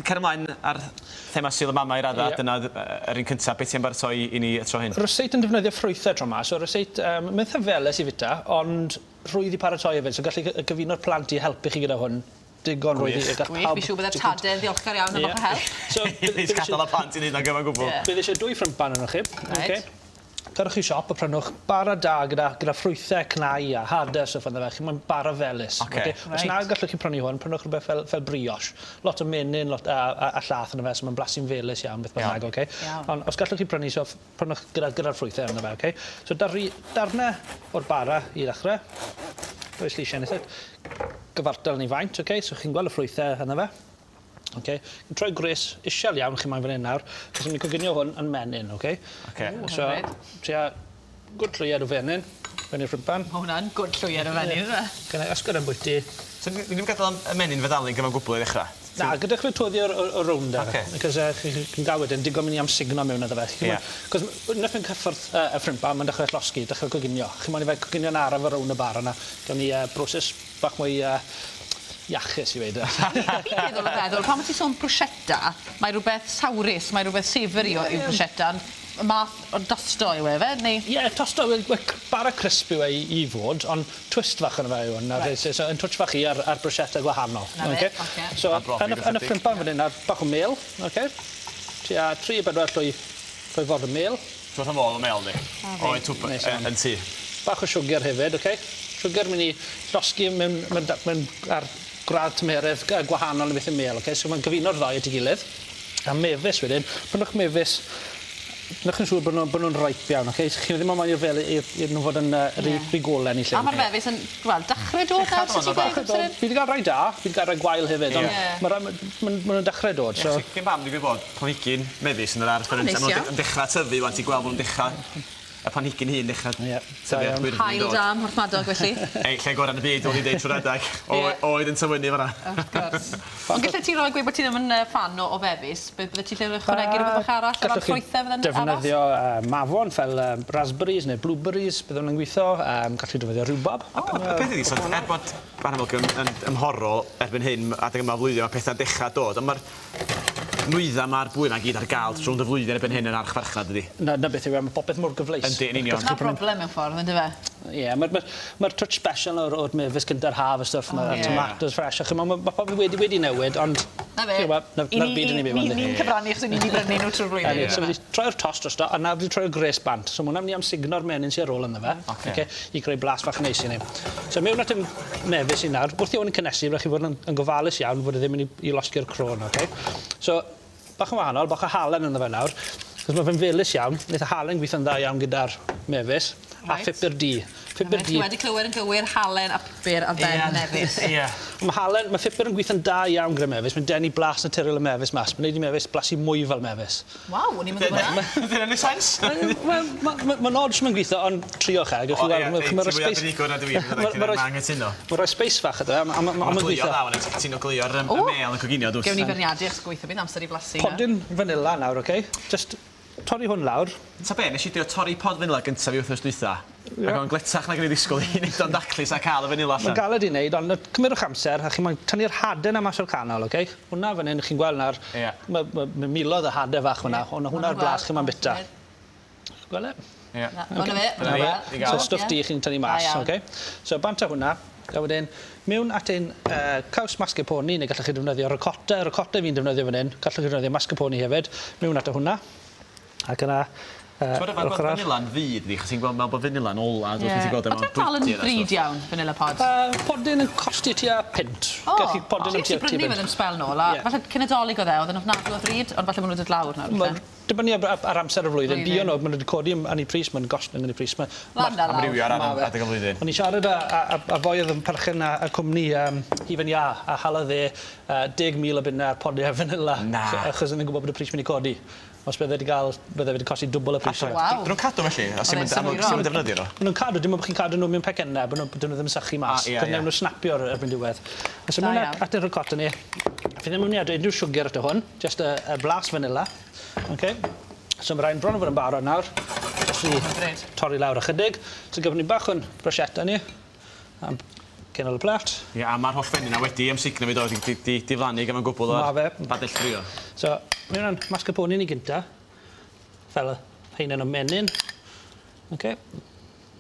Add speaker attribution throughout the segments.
Speaker 1: cer ymlaen ar thema sydd y mama i radda, dyna yr un cyntaf, beth sy'n baratoi i ni tro hyn?
Speaker 2: Ryseit yn defnyddio ffrwythau tro ma, so ryseit mae'n eitha feles i fita, ond rwydd i paratoi hefyd, so gallu gyfuno'r plant i helpu chi gyda hwn. Digon rwydd i gall
Speaker 3: pawb. Fi siŵr byddai'r tadau'n ddiolchgar iawn am eich help.
Speaker 1: Bydd gadael y plant i wneud na gyfer gwbl.
Speaker 2: Bydd eisiau 2 ffrympan yn chi. Gyrwch chi siop a prynwch bara da gyda ffrwythau cnau a hades o ffynda fe. Chi mae'n bara felys. Os na gallwch chi prynu hwn, prynwch rhywbeth fel brioche. Lot o menyn a llath yn y fe, so mae'n blasu'n felys iawn beth bynnag. Ond os gallwch chi prynu, so prynwch gyda'r ffrwythau yn y fe. So darnau o'r bara i ddechrau. Oes lisiau nithyd. Gyfartal ni faint, so chi'n gweld y ffrwythau yna fe. Yn troi gres isial iawn chi mae'n fan hyn nawr, cos ni'n coginio hwn yn menyn, So, tria gwrdd llwyed o fenyn, feny'r ffrympan.
Speaker 3: Mae hwnna'n gwrdd llwyed o fenyn,
Speaker 2: Gyda ysgwyd yn bwyty.
Speaker 1: So, ni'n gadael y menyn feddalun gyda'n gwbl i ddechrau?
Speaker 2: Na, gyda chi'n toddi o'r rownd cos chi'n gael wedyn, digon mynd i amsugno mewn iddo fe. Cos wnaeth yn cyffwrdd y ffrympan, mae'n dechrau llosgi, dechrau coginio. Chi'n mynd i fe coginio'n araf o rownd y bar yna. Gawn ni broses bach mwy iachus i weid.
Speaker 3: Fi'n meddwl, pan mae ti sôn bruschetta, mae rhywbeth sawrus, mae rhywbeth savory i'w bruschetta, y math o dosto yw e fe, neu?
Speaker 2: Ie, tosto, bara crisp yw e i fod, ond twist fach yn y fe yw hwn. So, yn twtch fach i ar bruschetta gwahanol. So, yn y ffrympan fan hyn, bach o mel, tua 3-4 llwy fod o mel.
Speaker 1: So, rhan fod o mel, di? O'i twp yn tŷ.
Speaker 2: Bach o siwgr hefyd, Siwgr mynd i llosgi ar gradd tymeredd gwahanol yn beth y mel, so mae'n gyfuno'r ddau at ei gilydd. A mefus wedyn, prynwch mefus, newch yn siŵr bod nhw'n ripe iawn, Chi ddim ond mae'n i'r fel i'r nhw fod yn rhy golen i lle.
Speaker 3: A mae'r mefus yn, dechrau dod nawr, sy'n ti'n gweud?
Speaker 2: Fi wedi cael rai da, fi wedi cael rai gwael hefyd, ond maen nhw'n dechrau dod.
Speaker 1: Gen bam, dwi'n gwybod, planhigyn mefus yn yr ardd, yn dechrau tyfu, wan ti'n gweld bod nhw'n dechrau y planhigyn hun dechrau tyfu.
Speaker 3: Hael dam, wrthmadog felly.
Speaker 1: Lle gorau yn y byd, o'n i'n deud trwy'r redag, oedd yn tywynu fyna.
Speaker 3: Ond gallai ti roi gweud bod ti ddim yn fan o fefus, bydde ti lle ychwanegu rhywbeth o'ch arall, o'r ffrwythau fydde'n aros?
Speaker 2: Defnyddio mafon fel raspberries neu blueberries, bydde'n yn gweithio, gallai defnyddio rhywbab.
Speaker 1: Y peth ydi, bod Banamilk yn ymhorol erbyn hyn, adeg yma flwyddyn, mae pethau'n dechrau dod, ond mae'r nwydda mae'r bwy yma gyd ar gael trwy'n dy flwyddyn erbyn hyn yn archfarchnad ydi. Na beth yw, mae popeth mor gyfleus. Yndi, yn union.
Speaker 3: Yna broblem mewn ffordd, ynddo fe?
Speaker 2: Ie, mae'r touch special o'r mefus gyda'r haf y stwff, mae'r tomatoes fresh. Mae popeth wedi newid, ond... Na byd yn ei fi.
Speaker 3: Ni'n cyfrannu chos ni'n i brynu nhw trwy'r flwyddyn.
Speaker 2: So, wedi troi'r tost dros do, a na wedi troi'r gres bant. So, mae hwnna'n mynd i amsugno'r menyn sy'n ar ôl ynddo fe. I greu blas fach neis i ni. So, mewn at y mefus i nawr, wrth i o'n i'n cynnesu, rhaid chi fod yn gofalus iawn, fod e ddim yn i losgi'r crôn, So, bach yn wahanol, bach o halen ynddo fe nawr. Cos mae fe'n felys iawn, wneud y halen gweithio'n dda iawn gyda'r mefus, a ffipur di. Ffipur di.
Speaker 3: Wedi clywed yn gywir halen a pupur a ben mefus.
Speaker 2: Mae ffipur yn gweithio'n da iawn gyda'r mefus, mae'n denu blas naturiol y mefus mas. Mae'n neud i mefus blasu mwy fel mefus.
Speaker 3: Waw, o'n i'n meddwl hwnna.
Speaker 1: Dyna'n ei sens?
Speaker 2: Mae'n odd sy'n gweithio, ond triwch e.
Speaker 1: Mae'n
Speaker 2: rhoi space fach ydw, a mae'n gweithio.
Speaker 1: Ti'n oglio'r mel yn coginio, dwys.
Speaker 3: Gewn ni ferniadu eich gweithio bydd amser i blasu.
Speaker 2: Podyn vanilla nawr, Just torri hwn lawr.
Speaker 1: Ta be, nes i dio torri pod vanilla gyntaf i wrthnos dwytha. Ac o'n gletach na gen i ddisgwyl i wneud o'n daclus a cael y vanilla allan.
Speaker 2: Mae'n galed i wneud, ond cymrydwch amser, a chi'n tynnu'r hadau na mas o'r canol, Hwna fan hyn, chi'n gweld nawr, mae milodd y hadau fach hwnna, ond hwnna'r blas chi'n ma'n bita. Gweld e? So stwff di chi'n tynnu mas, So bant a hwnna, a wedyn, mewn at ein caws mascarpone, neu gallwch chi defnyddio ricotta fi'n defnyddio fan hyn, gallwch chi defnyddio mascarpone hefyd, mewn at hwnna. Ac yna...
Speaker 1: Ti'n gweld vanilla'n fyd, chos ti'n gweld bod vanilla'n ola, dwi'n ti'n gweld
Speaker 3: efo'n bwyty. Mae'n dal yn fryd iawn, vanilla pod?
Speaker 2: Podyn yn costi tua pint.
Speaker 3: Ti'n brynu fydd yn spel nôl, a falle cynadolig o dde, oedd yn ofnadwy o ddrud, ond falle maen nhw'n dod lawr nawr. Dibynnu ar amser y flwyddyn, buon nhw, maen nhw wedi codi yn ei pris, mae'n gostyn yn ei pris.
Speaker 1: Am rywio ar adeg y flwyddyn.
Speaker 2: O'n i siarad a foi oedd yn perchen a cwmni Hufen Ia, a halodd e 10,000 o bunna ar podiau vanilla. Achos yn gwybod bod y pris mynd i codi. Os bydde wedi costi dwbl y pris.
Speaker 1: Dyn nhw'n cadw felly? A sy'n mynd defnyddio nhw?
Speaker 2: Nhw'n cadw, dim ond bod chi'n cadw nhw mewn pecennau, bod nhw ddim yn sychu mas. Gwneud nhw snapio erbyn diwedd. So mewn at y ricotta ni, fi ddim yn mynd i adw unrhyw siwgr at hwn, just y blas vanilla. So mae rhaid bron o fod yn barod nawr. Jyst i torri lawr ychydig. So gyfyn ni bach o'n bruschetta ni. Cyn o'r plat.
Speaker 1: Ie, a mae'r holl fenni na wedi ymsigna fi dod i diflannu gan gwbl o'r badell frio.
Speaker 2: So, mae hwnna'n mascarpone ni gynta. Fel hyn yn y menyn. Okay.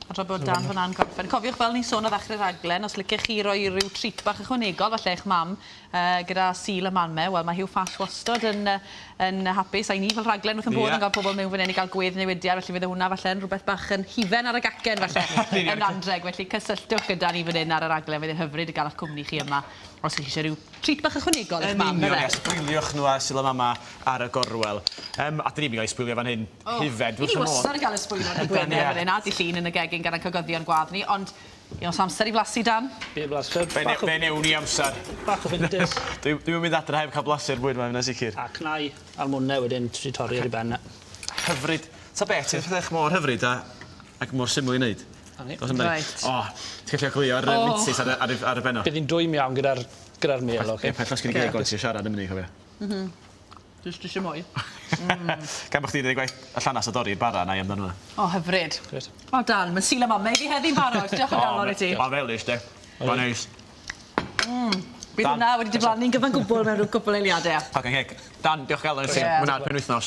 Speaker 3: A tra bod Dan fan gorffen. Cofiwch fel ni'n sôn o ddechrau'r raglen, os licech chi roi rhyw treat bach ychwanegol, falle eich mam, gyda Sul y Manme, wel mae Hugh Fash wastod yn hapus, a i ni fel raglen wrth yn bod yn cael pobl mewn fan hyn i gael gwedd newidiad, felly fydd hwnna falle yn rhywbeth bach yn hifen ar y gacen, falle, yn andreg. Felly cysylltwch gyda ni fan hyn ar y raglen, fydd yn hyfryd i gael eich cwmni chi yma, os chi eisiau rhyw treat bach ychwanegol eich mam.
Speaker 1: Yn union, sbwyliwch nhw a Sul y Mama ar y gorwel. A dyn ni'n gael sbwylio fan hyn hyfed.
Speaker 3: I ni wastad yn cael ysbwylio yn y Gwener fan hyn, a di llun yn y gegin gan y cogyddion gwadd ni, ond oes amser i flasu, Dan?
Speaker 2: Be blasu?
Speaker 1: Be newn ni amser.
Speaker 2: Bach o fintis.
Speaker 1: Dwi'n mynd adre heb cael blasu'r bwyd yma, fyna sicr.
Speaker 2: A cnau almwne wedyn tri torri ar i ben.
Speaker 1: Hyfryd. Ta beth, ti'n ffethach mor hyfryd ac mor syml i wneud?
Speaker 3: Right.
Speaker 1: Ti'n gallu glwio'r mintys ar y benno?
Speaker 2: Bydd hi'n dwym iawn gyda'r mel, oce?
Speaker 1: Peth os gen i geg o'n ti'n siarad yn mynd i, cofio.
Speaker 3: Just eisiau mwy.
Speaker 1: Gan bod chdi wedi gwaith y llanas o dorri'r bara na i amdano hwnna.
Speaker 3: Hyfryd. Dan, mae Sul y Mama i fi heddi'n barod. Diolch yn galon i ti.
Speaker 1: O, felish, de. Mae'n neis.
Speaker 3: Bydd hwnna wedi diflannu'n gyfan gwbl mewn rhyw gwbl eiliadau.
Speaker 1: Pagan ceg. Dan, diolch galon i ti. Mwynhau'r penwythnos.